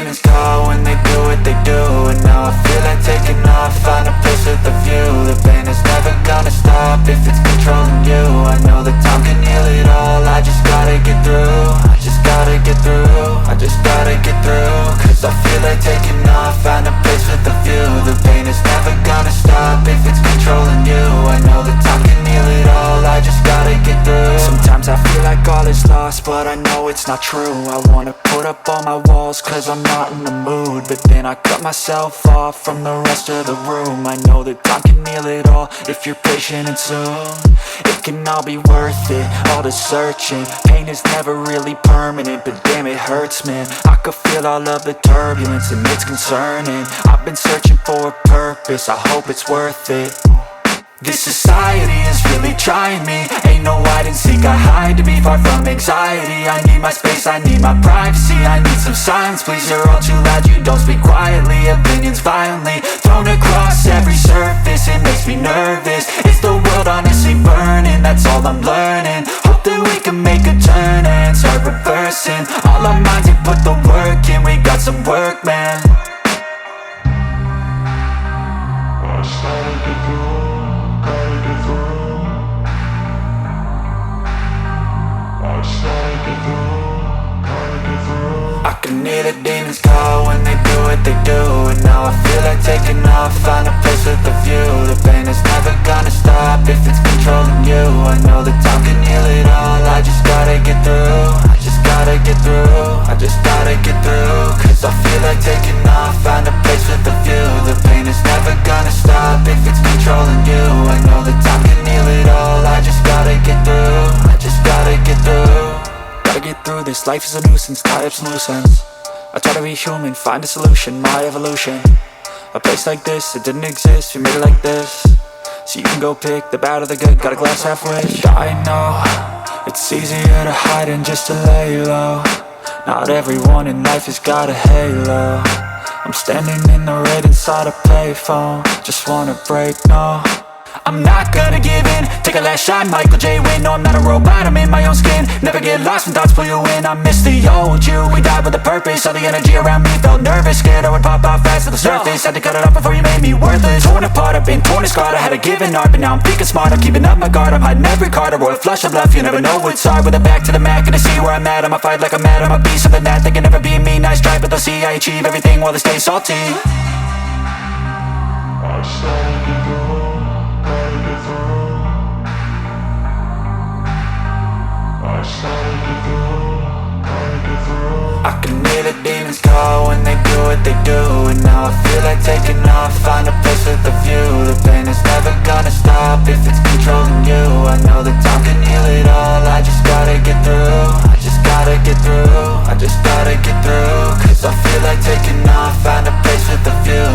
demons call when they do what they do. And now I feel like taking off, find a place with a view. The pain is never gonna stop if it's controlling you. I know that time can heal it all, I just gotta get through. I just gotta get through, I just gotta get through. Cause I feel like taking off, find a place with a view. The pain is never gonna stop if it's controlling you. I know that time can heal it all, I just gotta get through. Sometimes I feel like all is lost, but I know it's not true. I wanna put up all my walls cause I'm not in the mood, but then I cut myself off from the rest of the room. I know that time can heal it all if you're patient and soon. It can all be worth it, all the searching. Pain is never really permanent, but damn it hurts, man. I could feel all of the turbulence and it's concerning. I've been searching for a purpose, I hope it's worth it. This society is really trying me. Ain't no hide and seek, I hide to be far from anxiety. I need my space, I need my privacy. I need some silence, please, you're all too loud. You don't speak quietly, opinions violently thrown across every surface. It makes me nervous, it's the world honestly burning. That's all I'm learning, hope that we can make a turn and start reversing. All our minds and put the work in, we got some work, man. I started to do. I can hear the demons call when they do what they do. And now I feel like taking off, find a place with a view. The pain is never gonna stop if it's controlling you. I know that time can heal it all, I just gotta get through. I just gotta get through, I just gotta get through. Cause I feel like taking off, find a place with a view. The pain is never gonna stop if it's controlling you. I know that time can heal it all, I just gotta get through. I just gotta get through. Gotta get through this, life is a nuisance, tie up some loose ends. I try to be human, find a solution, my evolution. A place like this, it didn't exist, we made it like this. So you can go pick the bad or the good, got a glass halfway. I know, it's easier to hide than just to lay low. Not everyone in life has got a halo. I'm standing in the red inside a payphone, just wanna break, no. I'm not gonna give in, take a last shot, Michael J. Win. No, I'm not a robot, I'm in my own skin. Never get lost when thoughts pull you in. I miss the old you, we died with a purpose. All the energy around me felt nervous, scared I would pop off fast to the surface. Had to cut it off before you made me worthless. Torn apart, I've been torn and scarred. I had a given art, but now I'm thinking smart. I'm keeping up my guard, I'm hiding every card. A royal flush of love, you never know what's hard. With a back to the mat, gonna see where I'm at. I'ma fight like I'm mad, I'ma be something that they can never be me. Nice try, but they'll see I achieve everything while they stay salty. I started to go. I can hear the demons call when they do what they do. And now I feel like taking off, find a place with a view. The pain is never gonna stop if it's controlling you. I know that time can heal it all, I just gotta get through. I just gotta get through, I just gotta get through. Cause I feel like taking off, find a place with a view.